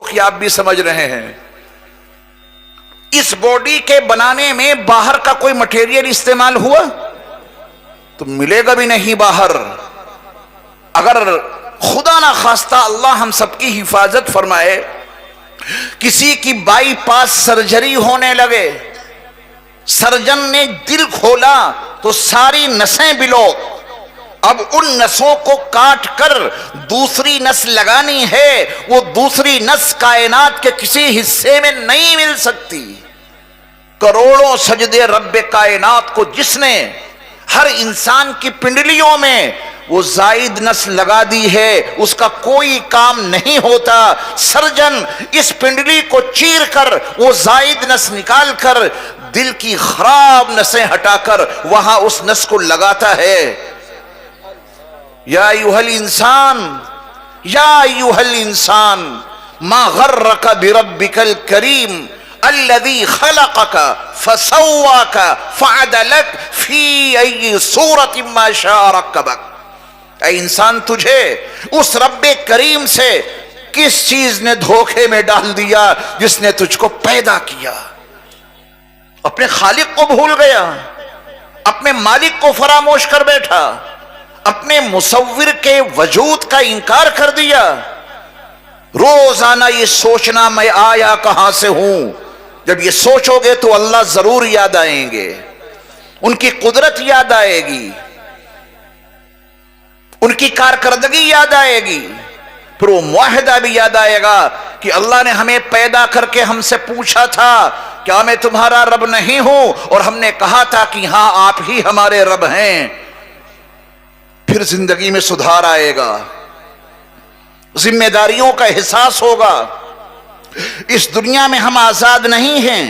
कि आप भी समझ रहे हैं। इस बॉडी के बनाने में बाहर का कोई मटेरियल इस्तेमाल हुआ तो मिलेगा भी नहीं बाहर। अगर खुदा ना खास्ता अल्लाह हम सबकी हिफाजत फरमाए, किसी की बाईपास सर्जरी होने लगे, सर्जन ने दिल खोला तो सारी नसें ब्लॉक, अब उन नसों को काट कर दूसरी नस लगानी है, वो दूसरी नस कायनात के किसी हिस्से में नहीं मिल सकती। करोड़ों सजदे रब्बे कायनात को जिसने हर इंसान की पिंडलियों में वो जायद नस लगा दी है, उसका कोई काम नहीं होता। सर्जन इस पिंडली को चीर कर वो जायद नस निकाल कर दिल की खराब नसें हटाकर वहां उस नस को लगाता है। या अय्युहल इंसान, या अय्युहल इंसान, मा गर्रका बिरब्बिकल करीम अल्लज़ी खलक़का फसव्वाका फअदलक फी अय्यि सूरतिन मा शाअ रक्कबक। ऐ इंसान, तुझे उस रब्बे करीम से किस चीज ने धोखे में डाल दिया जिसने तुझको पैदा किया। अपने खालिक को भूल गया, अपने मालिक को फरामोश कर बैठा, अपने मुसव्विर के वजूद का इंकार कर दिया। रोजाना ये सोचना मैं आया कहां से हूं, जब ये सोचोगे तो अल्लाह जरूर याद आएंगे, उनकी कुदरत याद आएगी, उनकी कारकर्दगी याद आएगी, फिर वो मुआहदा भी याद आएगा कि अल्लाह ने हमें पैदा करके हमसे पूछा था क्या मैं तुम्हारा रब नहीं हूं, और हमने कहा था कि हां आप ही हमारे रब हैं। फिर जिंदगी में सुधार आएगा, जिम्मेदारियों का एहसास होगा। इस दुनिया में हम आजाद नहीं हैं,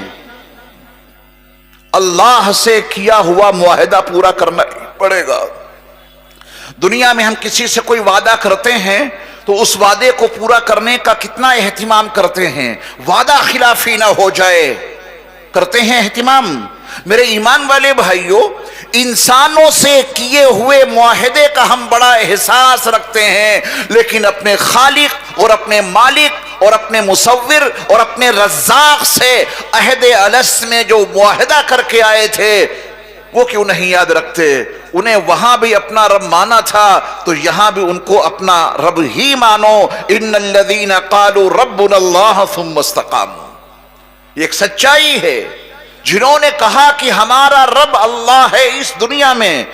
अल्लाह से किया हुआ मुआहदा पूरा करना पड़ेगा। दुनिया में हम किसी से कोई वादा करते हैं तो उस वादे को पूरा करने का कितना एहतिमाम करते हैं, वादा खिलाफी ना हो जाए, करते हैं एहतिमाम। मेरे ईमान वाले भाइयों, इंसानों से किए हुए मुआहदे का हम बड़ा एहसास रखते हैं, लेकिन अपने खालिक और अपने मालिक और अपने मुसव्विर और अपने रज़्ज़ाक़ से अहदे अलस में जो मुआहदा करके आए थे वो क्यों नहीं याद रखते। उन्हें वहां भी अपना रब माना था तो यहां भी उनको अपना रब ही मानो। इन्नल्लज़ीना क़ालू रब्बुनल्लाह सुम्मा इस्तक़ामू, एक सच्चाई है। जिन्होंने कहा कि हमारा रब अल्लाह है, इस दुनिया में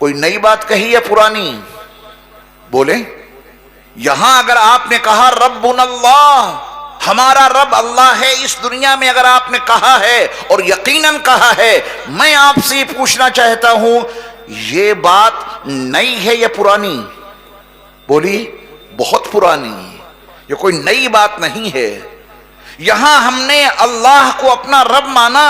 कोई नई बात कही है पुरानी? बोले। यहां अगर आपने कहा रब्बुनल्लाह, हमारा रब अल्लाह है, इस दुनिया में अगर आपने कहा है और यकीनन कहा है, मैं आपसे पूछना चाहता हूं ये बात नई है या पुरानी? बोली बहुत पुरानी, ये कोई नई बात नहीं है। यहां हमने अल्लाह को अपना रब माना,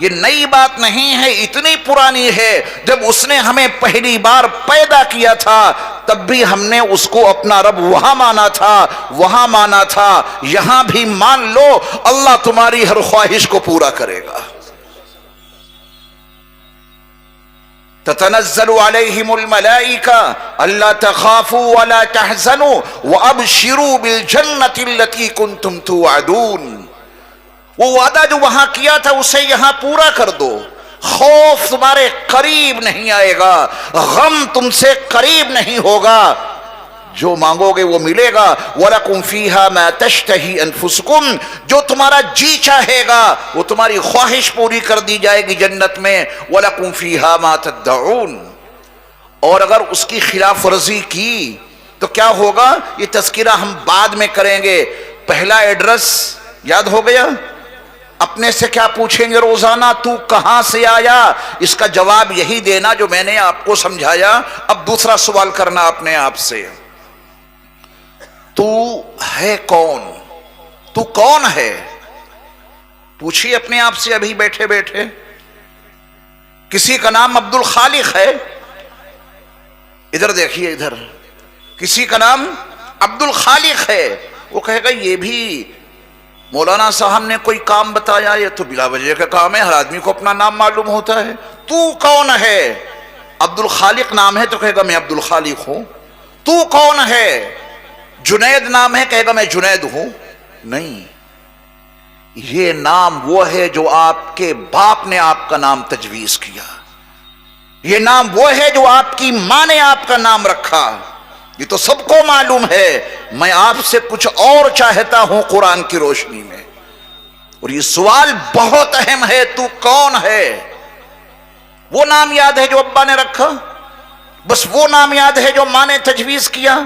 ये नई बात नहीं है, इतनी पुरानी है। जब उसने हमें पहली बार पैदा किया था तब भी हमने उसको अपना रब वहां माना था, वहां माना था। यहां भी मान लो अल्लाह तुम्हारी हर ख्वाहिश को पूरा करेगा। ततनज़्ज़लु अलैहिमुल मलाइका अल्ला तखाफू वला तहज़नु व अबशिरू बिल जन्नतिल्लती कुंतुम तुअदून। वो वादा जो वहां किया था उसे यहां पूरा कर दो। खौफ तुम्हारे करीब नहीं आएगा, गम तुमसे करीब नहीं होगा, जो मांगोगे वो मिलेगा। वलकुम फीहा मा तश्तही अनफुसुकुम, जो तुम्हारा जी चाहेगा वो तुम्हारी ख्वाहिश पूरी कर दी जाएगी जन्नत में। वलकुम फीहा मा तदऊन, और अगर उसकी खिलाफ वर्जी की तो क्या होगा, ये तज़किरा हम बाद में करेंगे। पहला एड्रेस याद हो गया? अपने से क्या पूछेंगे रोजाना, तू कहां से आया? इसका जवाब यही देना जो मैंने आपको समझाया। अब दूसरा सवाल करना अपने आप से, तू है कौन? तू कौन है? पूछिए अपने आप से अभी बैठे बैठे। किसी का नाम अब्दुल खालिक है, इधर देखिए इधर, किसी का नाम अब्दुल खालिक है, वो कहेगा ये भी मौलाना साहब ने कोई काम बताया, ये तो बिला वजह का काम है, हर आदमी को अपना नाम मालूम होता है। तू कौन है? अब्दुल खालिक नाम है तो कहेगा मैं अब्दुल खालिक हूं। तू कौन है? जुनैद नाम है, कहेगा मैं जुनैद हूं। नहीं, ये नाम वो है जो आपके बाप ने आपका नाम तजवीज किया। ये नाम वो है जो आपकी मां ने आपका नाम रखा। ये तो सबको मालूम है। मैं आपसे कुछ और चाहता हूं कुरान की रोशनी में, और ये सवाल बहुत अहम है, तू कौन है? वो नाम याद है जो अब्बा ने रखा? बस वो नाम याद है जो मां ने तजवीज किया?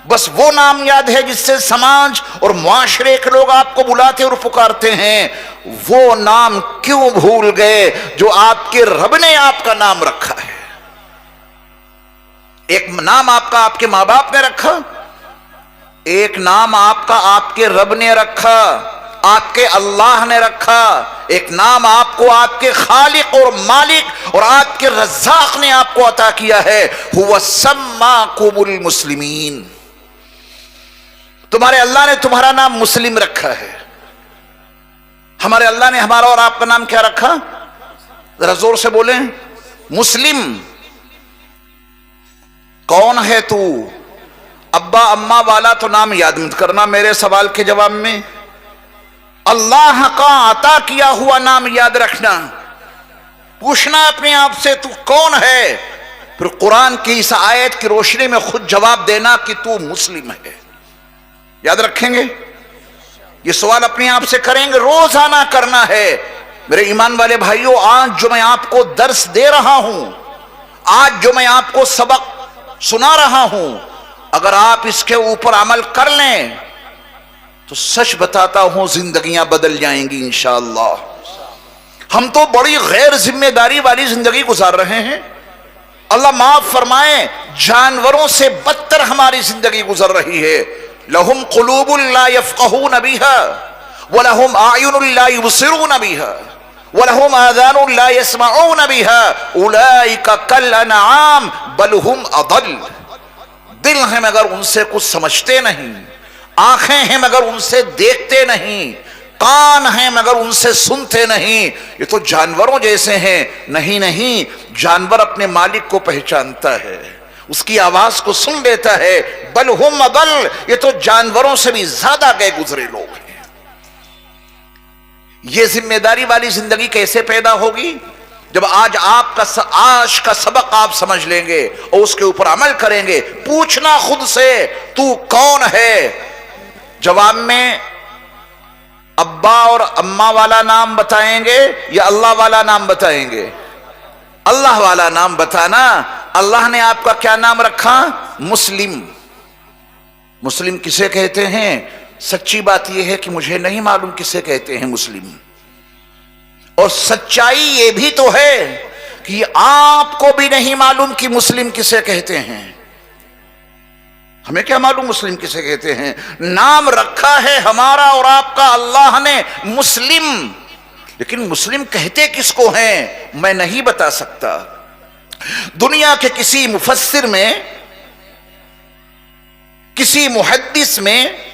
बस वो नाम याद है जिससे समाज और मुआशरे के लोग आपको बुलाते और पुकारते हैं? वो नाम क्यों भूल गए जो आपके रब ने आपका नाम रखा है? एक नाम आपका आपके मां बाप ने रखा, एक नाम आपका आपके रब ने रखा, आपके अल्लाह ने रखा। एक नाम आपको आपके खालिक और मालिक और आपके रज़्ज़ाक़ ने आपको अता किया है, हुवा सम्माकुमुल मुस्लिमीन। तुम्हारे अल्लाह ने तुम्हारा नाम मुस्लिम रखा है। हमारे अल्लाह ने हमारा और आपका नाम क्या रखा? जरा जोर से बोलें, मुस्लिम। कौन है तू? अब्बा अम्मा वाला तो नाम याद मत करना मेरे सवाल के जवाब में। अल्लाह का अता किया हुआ नाम याद रखना। पूछना अपने आप से तू कौन है, फिर कुरान की इस आयत की रोशनी में खुद जवाब देना कि तू मुस्लिम है। याद रखेंगे? ये सवाल अपने आप से करेंगे, रोजाना करना है। मेरे ईमान वाले भाइयों, आज जो मैं आपको दर्स दे रहा हूं, आज जो मैं आपको सबक सुना रहा हूं, अगर आप इसके ऊपर अमल कर लें तो सच बताता हूं जिंदगियां बदल जाएंगी इंशाअल्लाह। हम तो बड़ी गैर जिम्मेदारी वाली जिंदगी गुजार रहे हैं। अल्लाह माफ फरमाए, जानवरों से बदतर हमारी जिंदगी गुजर रही है। लहुम कुलूबुन ला यफ़क़हून बिहा व लहुम आयुनुन ला युबसिरून बिहा व लहुम आज़ानुन ला यस्मऊन बिहा उलाइका कल अनआम बल हुम अदल। दिल है मगर उनसे कुछ समझते नहीं, आंखें हैं मगर उनसे देखते नहीं, कान हैं मगर उनसे सुनते नहीं। ये तो जानवरों जैसे हैं। नहीं नहीं, जानवर अपने मालिक को पहचानता है, उसकी आवाज को सुन लेता है। बल हुम अदल, ये तो जानवरों से भी ज्यादा गए गुजरे लोग हैं। ये जिम्मेदारी वाली जिंदगी कैसे पैदा होगी? जब आज का सबक आप समझ लेंगे और उसके ऊपर अमल करेंगे। पूछना खुद से, तू कौन है? जवाब में अब्बा और अम्मा वाला नाम बताएंगे या अल्लाह वाला नाम बताएंगे? अल्लाह वाला नाम बताना। अल्लाह ने आपका क्या नाम रखा? मुस्लिम। मुस्लिम किसे कहते हैं? सच्ची बात यह है कि मुझे नहीं मालूम किसे कहते हैं मुस्लिम। और सच्चाई ये भी तो है कि आपको भी नहीं मालूम कि मुस्लिम किसे कहते हैं। हमें क्या मालूम मुस्लिम किसे कहते हैं? नाम रखा है हमारा और आपका अल्लाह ने मुस्लिम, लेकिन मुस्लिम कहते किसको हैं मैं नहीं बता सकता। दुनिया के किसी मुफस्सिर में, किसी मुहद्दिस में,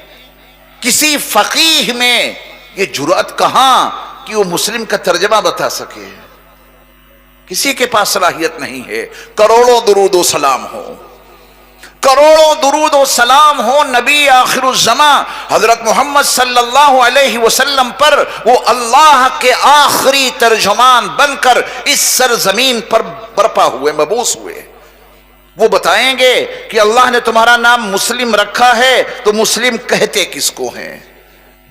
किसी फकीह में ये जुर्अत कहां कि वो मुस्लिम का तर्जमा बता सके? किसी के पास सलाहियत नहीं है। करोड़ों दुरूद व सलाम हो, करोड़ों दुरूद व सलाम हो नबी आखिरुज़्ज़मा हजरत मोहम्मद सल्लल्लाहु अलैहि वसल्लम पर। वो अल्लाह के आखिरी तर्जुमान बनकर इस सरजमीन पर बरपा हुए, मबूस हुए। वो बताएंगे कि अल्लाह ने तुम्हारा नाम मुस्लिम रखा है, तो मुस्लिम कहते किसको हैं?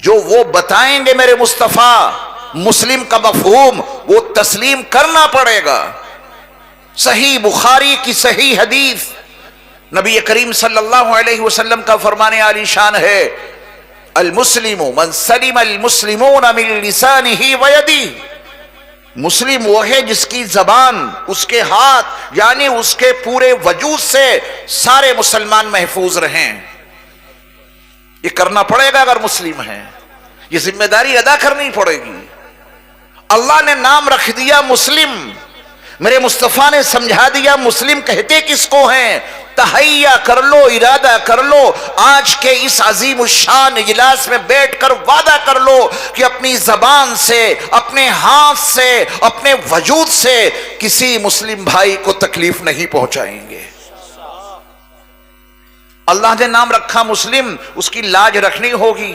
जो वो बताएंगे मेरे मुस्तफा, मुस्लिम का मफहूम वो तस्लीम करना पड़ेगा। सही बुखारी की सही हदीस, नबी करीम सल्लल्लाहु अलैहि वसल्लम का फरमाने आली शान है, अल मुस्लिमु मन सलिम अल मुस्लिमून मिन लिसानिही व यदिही। मुस्लिम वो है जिसकी जबान, उसके हाथ, यानी उसके पूरे वजूद से सारे मुसलमान महफूज रहें। ये करना पड़ेगा अगर मुस्लिम है, ये जिम्मेदारी अदा करनी पड़ेगी। अल्लाह ने नाम रख दिया मुस्लिम, मेरे मुस्तफा ने समझा दिया मुस्लिम कहते किसको हैं। तहैया कर लो, इरादा कर लो, आज के इस अजीम शान इजलास में बैठकर वादा कर लो कि अपनी जबान से, अपने हाथ से, अपने वजूद से किसी मुस्लिम भाई को तकलीफ नहीं पहुंचाएंगे। अल्लाह ने नाम रखा मुस्लिम, उसकी लाज रखनी होगी।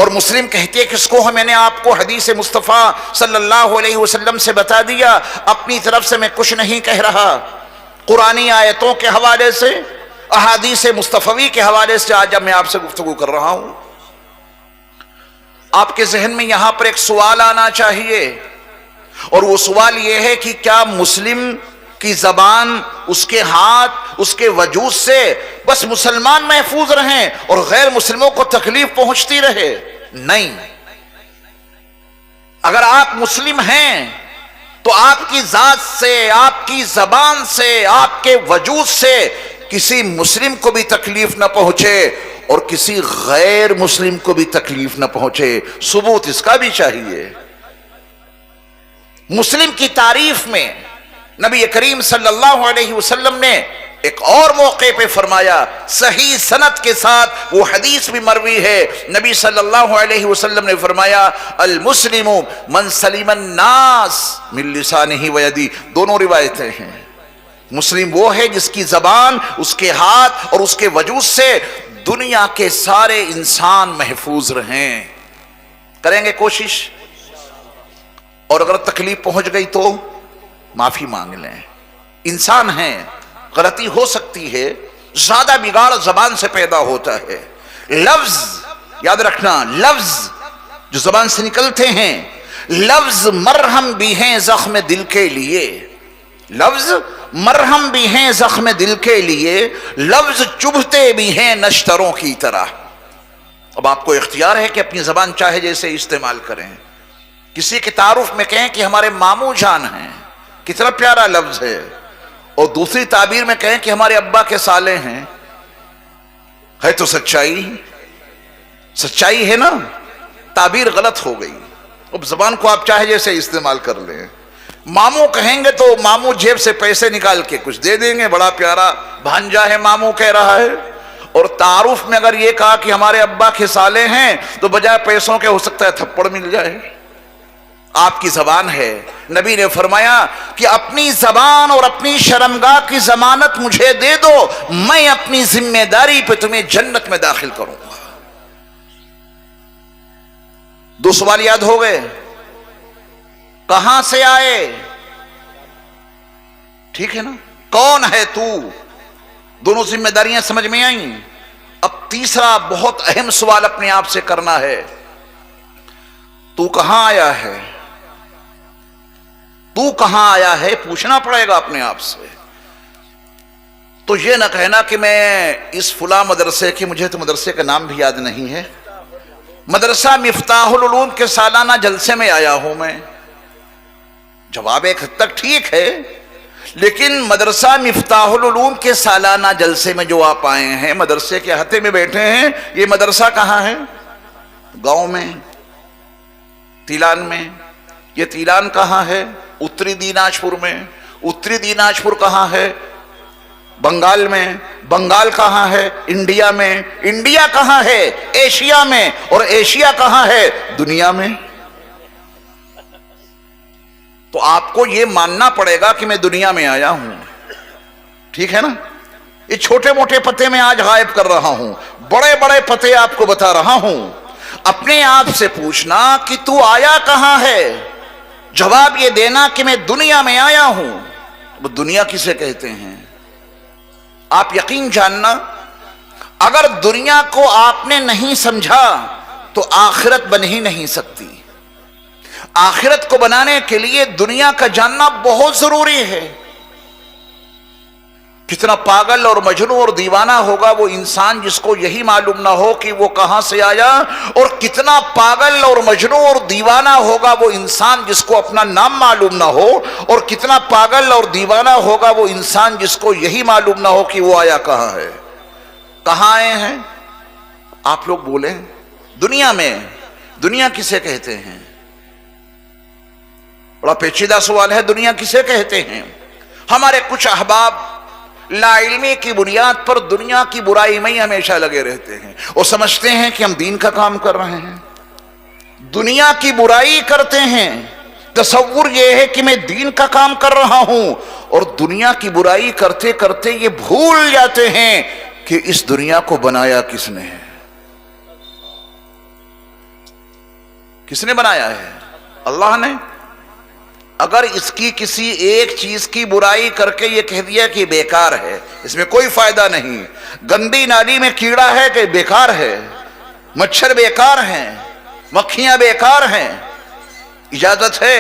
और मुस्लिम कहती है किसको है? मैंने आपको हदीस मुस्तफ़ा सल्लल्लाहु अलैहि वसल्लम से बता दिया, अपनी तरफ से मैं कुछ नहीं कह रहा। कुरानी आयतों के हवाले से, अहादीस मुस्तफ़वी के हवाले से आज जब मैं आपसे गुफ्तगू कर रहा हूं, आपके जहन में यहां पर एक सवाल आना चाहिए, और वो सवाल यह है कि क्या मुस्लिम की जबान, उसके हाथ, उसके वजूद से बस मुसलमान महफूज रहें और गैर मुस्लिमों को तकलीफ पहुंचती रहे? नहीं। अगर आप मुस्लिम हैं तो आपकी जात से, आपकी जबान से, आपके वजूद से किसी मुस्लिम को भी तकलीफ ना पहुंचे और किसी गैर मुस्लिम को भी तकलीफ ना पहुंचे। सबूत इसका भी चाहिए। मुस्लिम की तारीफ में नबी करीम सल्लल्लाहु अलैहि वसल्लम ने एक और मौके पे फरमाया, सही सनद के साथ वो हदीस भी मरवी है। नबी सल्लल्लाहु अलैहि वसल्लम ने फरमाया, अल मुस्लिमु मन सलिमन नास मिन लिसानिही व यदी। दोनों रिवायतें हैं। मुस्लिम वो है जिसकी जबान, उसके हाथ और उसके वजूद से दुनिया के सारे इंसान महफूज रहें। करेंगे कोशिश, और अगर तकलीफ पहुंच गई तो माफी मांग लें। इंसान हैं, गलती हो सकती है, ज्यादा बिगाड़ जबान से पैदा होता है। लफ्ज याद रखना, लफ्ज जो जबान से निकलते हैं, लफ्ज मरहम भी हैं जख्म दिल के लिए। लफ्ज मरहम भी हैं जख्म दिल के लिए, लफ्ज चुभते भी हैं नश्तरों की तरह। अब आपको इख्तियार है कि अपनी जबान चाहे जैसे इस्तेमाल करें। किसी के तारुफ में कहें कि हमारे मामू जान हैं, कितना प्यारा लफ्ज है, और दूसरी ताबीर में कहें कि हमारे अब्बा के साले हैं, है तो सच्चाई, सच्चाई है ना, ताबीर गलत हो गई। अब जबान को आप चाहे जैसे इस्तेमाल कर लें। मामू कहेंगे तो मामू जेब से पैसे निकाल के कुछ दे देंगे, बड़ा प्यारा भांजा है मामू कह रहा है। और तारुफ में अगर ये कहा कि हमारे अब्बा के साले हैं तो बजाय पैसों के हो सकता है थप्पड़ मिल जाए। आपकी जबान है। नबी ने फरमाया कि अपनी जबान और अपनी शर्मगाह की जमानत मुझे दे दो, मैं अपनी जिम्मेदारी पे तुम्हें जन्नत में दाखिल करूंगा। दो सवाल याद हो गए, कहां से आए, ठीक है ना, कौन है तू, दोनों जिम्मेदारियां समझ में आई। अब तीसरा बहुत अहम सवाल अपने आप से करना है, तू कहां आया है, तू कहां आया है, पूछना पड़ेगा अपने आप से। तो यह ना कहना कि मैं इस फुला मदरसे के, मुझे तो मदरसे का नाम भी याद नहीं है, मदरसा मिफ्ताहुल उलूम के सालाना जलसे में आया हूं मैं। जवाब एक हद तक ठीक है, लेकिन मदरसा मिफ्ताहुल उलूम के सालाना जलसे में जो आप आए हैं, मदरसे के हते में बैठे हैं, ये मदरसा कहां है? गांव में, तिलान में। ये तिलान कहां है? उत्तरी दीनाजपुर में। उत्तरी दीनाजपुर कहां है? बंगाल में। बंगाल कहां है? इंडिया में। इंडिया कहां है? एशिया में। और एशिया कहां है? दुनिया में। तो आपको यह मानना पड़ेगा कि मैं दुनिया में आया हूं, ठीक है ना। ये छोटे मोटे पते में आज गायब कर रहा हूं, बड़े बड़े पते आपको बता रहा हूं। अपने आप से पूछना कि तू आया कहां है। जवाब ये देना कि मैं दुनिया में आया हूं। वो दुनिया किसे कहते हैं? आप यकीन जानना, अगर दुनिया को आपने नहीं समझा तो आखिरत बन ही नहीं सकती। आखिरत को बनाने के लिए दुनिया का जानना बहुत जरूरी है। कितना पागल और मजनू और दीवाना होगा वो इंसान जिसको यही मालूम ना हो कि वो कहां से आया, और कितना पागल और मजनू और दीवाना होगा वो इंसान जिसको अपना नाम मालूम ना हो, और कितना पागल और दीवाना होगा वो इंसान जिसको यही मालूम ना हो कि वो आया कहां है। कहां आए हैं आप लोग बोले? दुनिया में। दुनिया किसे कहते हैं? बड़ा पेचीदा सवाल है, दुनिया किसे कहते हैं? हमारे कुछ अहबाब लाइल्मी की बुनियाद पर दुनिया की बुराई में ही हमेशा लगे रहते हैं और समझते हैं कि हम दीन का काम कर रहे हैं। दुनिया की बुराई करते हैं, तसव्वुर यह है कि मैं दीन का काम कर रहा हूं, और दुनिया की बुराई करते करते ये भूल जाते हैं कि इस दुनिया को बनाया किसने है। किसने बनाया है? अल्लाह ने। अगर इसकी किसी एक चीज की बुराई करके ये कह दिया कि बेकार है, इसमें कोई फायदा नहीं, गंदी नाली में कीड़ा है कि बेकार है, मच्छर बेकार हैं, मक्खियां बेकार हैं, इजाजत है।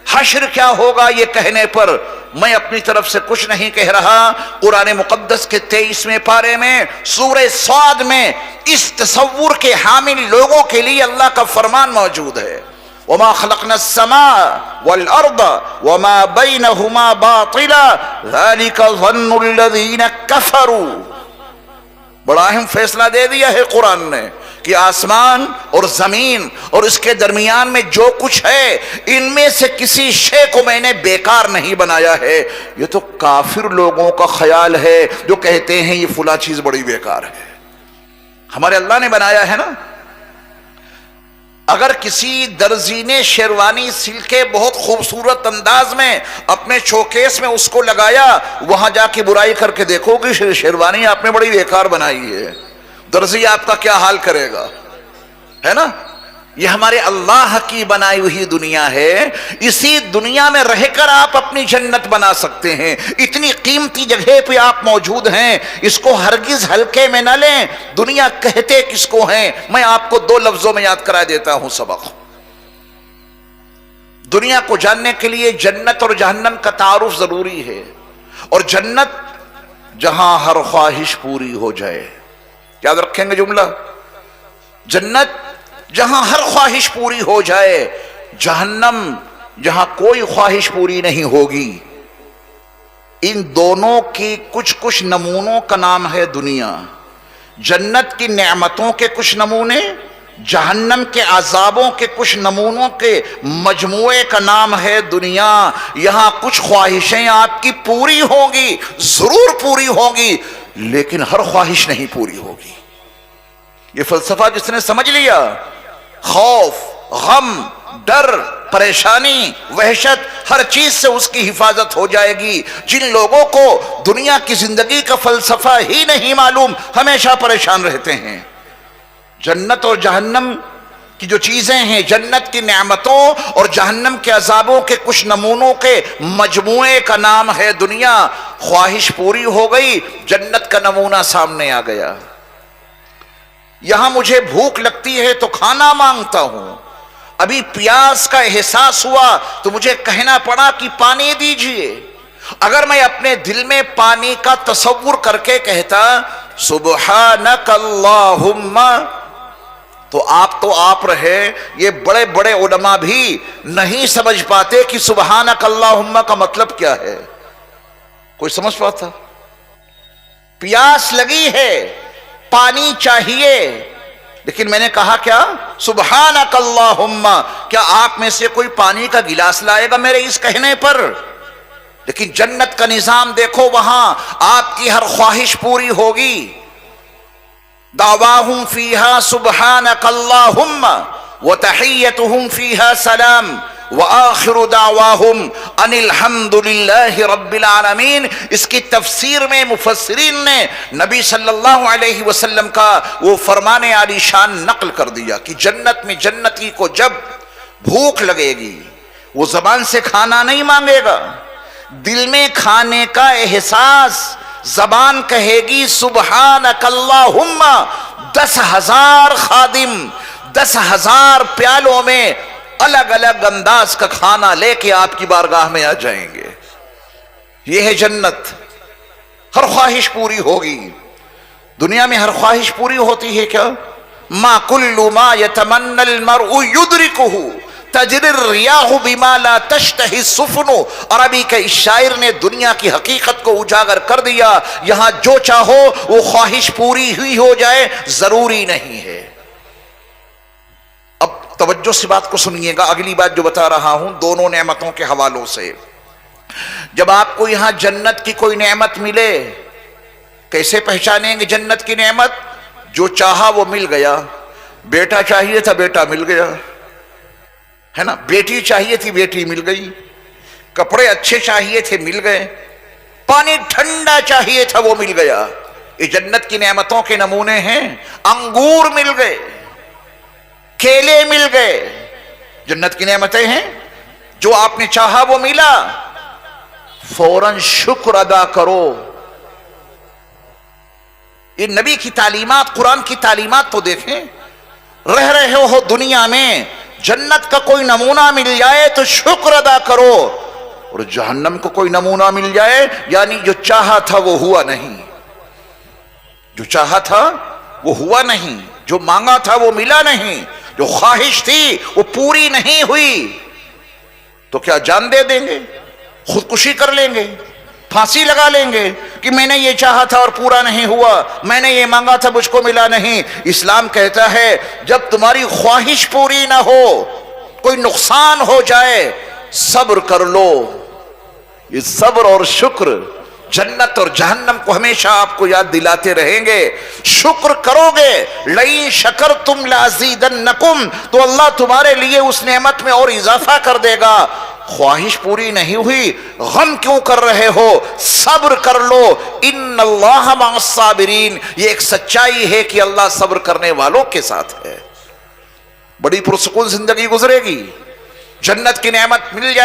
हश्र क्या होगा ये कहने पर मैं अपनी तरफ से कुछ नहीं कह रहा। कुरान मुकद्दस के 23वें पारे में सूरह स्वाद में इस तसव्वुर के हामिल लोगों के लिए अल्लाह का फरमान मौजूद है, वमा खलक़नस समा वल अर्द वमा बैनहुमा बातिला ज़ालिका ज़न्नुल लज़ीना कफ़रू। बड़ा अहम फैसला दे दिया है कुरान ने कि आसमान और जमीन और इसके दरमियान में जो कुछ है, इनमें से किसी शे को मैंने बेकार नहीं बनाया है। ये तो काफिर लोगों का ख्याल है जो कहते हैं ये फुला चीज बड़ी बेकार है। हमारे अल्लाह ने बनाया है ना। अगर किसी दर्जी ने शेरवानी सिल के बहुत खूबसूरत अंदाज में अपने शोकेस में उसको लगाया, वहां जाके बुराई करके देखोगे शेरवानी आपने बड़ी बेकार बनाई है, दर्जी आपका क्या हाल करेगा, है ना। ये हमारे अल्लाह की बनाई हुई दुनिया है। इसी दुनिया में रहकर आप अपनी जन्नत बना सकते हैं। इतनी कीमती जगह पे आप मौजूद हैं, इसको हरगिज हल्के में न लें। दुनिया कहते किसको हैं, मैं आपको 2 लफ्जों में याद करा देता हूं सबक। दुनिया को जानने के लिए जन्नत और जहन्नम का तारुफ जरूरी है। और जन्नत जहां हर ख्वाहिश पूरी हो जाए, याद रखेंगे जुमला, जन्नत जहां हर ख्वाहिश पूरी हो जाए, जहन्नम जहां कोई ख्वाहिश पूरी नहीं होगी। इन दोनों की कुछ कुछ नमूनों का नाम है दुनिया। जन्नत की नेमतों के कुछ नमूने, जहन्नम के अजाबों के कुछ नमूनों के मजमुए का नाम है दुनिया। यहां कुछ ख्वाहिशें आपकी पूरी होंगी, जरूर पूरी होंगी, लेकिन हर ख्वाहिश नहीं पूरी होगी। ये फलसफा जिसने समझ लिया, खौफ, गम, डर, परेशानी, वहशत, हर चीज से उसकी हिफाजत हो जाएगी। जिन लोगों को दुनिया की जिंदगी का फलसफा ही नहीं मालूम, हमेशा परेशान रहते हैं। जन्नत और जहन्नम की जो चीजें हैं, जन्नत की नेमतों और जहन्नम के अजाबों के कुछ नमूनों के मजमुए का नाम है दुनिया। ख्वाहिश पूरी हो गई, जन्नत का नमूना सामने आ गया। यहां मुझे भूख लगती है तो खाना मांगता हूं, अभी प्यास का एहसास हुआ तो मुझे कहना पड़ा कि पानी दीजिए। अगर मैं अपने दिल में पानी का तसव्वुर करके कहता सुबहानक अल्लाहुम्मा, तो आप रहे। ये बड़े बड़े उलमा भी नहीं समझ पाते कि सुबहानक अल्लाहुम्मा का मतलब क्या है। कोई समझ पाता? प्यास लगी है, पानी चाहिए, लेकिन मैंने कहा क्या? सुबहानक अल्लाहुम्मा। क्या आप में से कोई पानी का गिलास लाएगा मेरे इस कहने पर? लेकिन जन्नत का निजाम देखो, वहां आपकी हर ख्वाहिश पूरी होगी। दावाहुम फीहा सुबहानक अल्लाहुम्मा व तहियतुहुम फीहा सलाम व आखिरु दावाहुम अनिल हम्दुलिल्लाहि रब्बिल आलमीन। इसकी तफसीर में मुफस्सिरीन ने नबी सल्लल्लाहु अलैहि वसल्लम का वो फरमाने आलीशान नकल कर दिया कि जन्नत में जन्नती को जब भूख लगेगी, वो जबान से खाना नहीं मांगेगा, दिल में खाने का एहसास, जबान कहेगी सुबहानक अल्लाहुम्मा। 10,000 खादिम 10,000 प्यालों में अलग अलग अंदाज का खाना लेके आपकी बारगाह में आ जाएंगे। यह है जन्नत। हर ख्वाहिश पूरी होगी। दुनिया में हर ख्वाहिश पूरी होती है क्या? मा कुल्लु मा यतमन्नल मरउ युद्रिकुहु तजरिर रियाहु बिमा ला तश्तहि सुफनु। अरबी के इस शायर ने दुनिया की हकीकत को उजागर कर दिया। यहां जो चाहो वो ख्वाहिश पूरी हुई हो जाए, जरूरी नहीं है। अब तवज्जो से बात को सुनिएगा, अगली बात जो बता रहा हूं दोनों नेमतों के हवालों से। जब आपको यहां जन्नत की कोई नेमत मिले, कैसे पहचानेंगे जन्नत की नेमत? जो चाहा वो मिल गया। बेटा चाहिए था, बेटा मिल गया, है ना। बेटी चाहिए थी, बेटी मिल गई। कपड़े अच्छे चाहिए थे, मिल गए। पानी ठंडा चाहिए था, वो मिल गया। ये जन्नत की नेमतों के नमूने हैं। अंगूर मिल गए, केले मिल गए, जन्नत की नेमतें हैं, जो आपने चाहा वो मिला, फौरन शुक्र अदा करो। ये नबी की तालीमात, कुरान की तालीमात तो देखें। रह रहे हो दुनिया में, जन्नत का कोई नमूना मिल जाए तो शुक्र अदा करो, और जहन्नम को कोई नमूना मिल जाए, यानी जो चाहा था वो हुआ नहीं, जो चाहा था वो हुआ नहीं, जो मांगा था वो मिला नहीं, जो ख्वाहिश थी वो पूरी नहीं हुई, तो क्या जान दे देंगे, खुदकुशी कर लेंगे, फांसी लगा लेंगे कि मैंने ये चाहा था और पूरा नहीं हुआ, मैंने ये मांगा था मुझको मिला नहीं। इस्लाम कहता है जब तुम्हारी ख्वाहिश पूरी ना हो, कोई नुकसान हो जाए, सब्र कर लो। ये सब्र और शुक्र जन्नत और जहन्नम को हमेशा आपको याद दिलाते रहेंगे। शुक्र करोगे, लइन शकर तुम लाज़ीदन्नकुम, तो अल्लाह तुम्हारे लिए उस नेमत में और इजाफा कर देगा। ख्वाहिश पूरी नहीं हुई, गम क्यों कर रहे हो, सब्र कर लो। इन्नल्लाह मअस्साबिरीन, ये एक सच्चाई है कि अल्लाह सब्र करने वालों के साथ है। बड़ी पुरसुकून जिंदगी गुजरेगी, जन्नत की नेमत मिल जाए।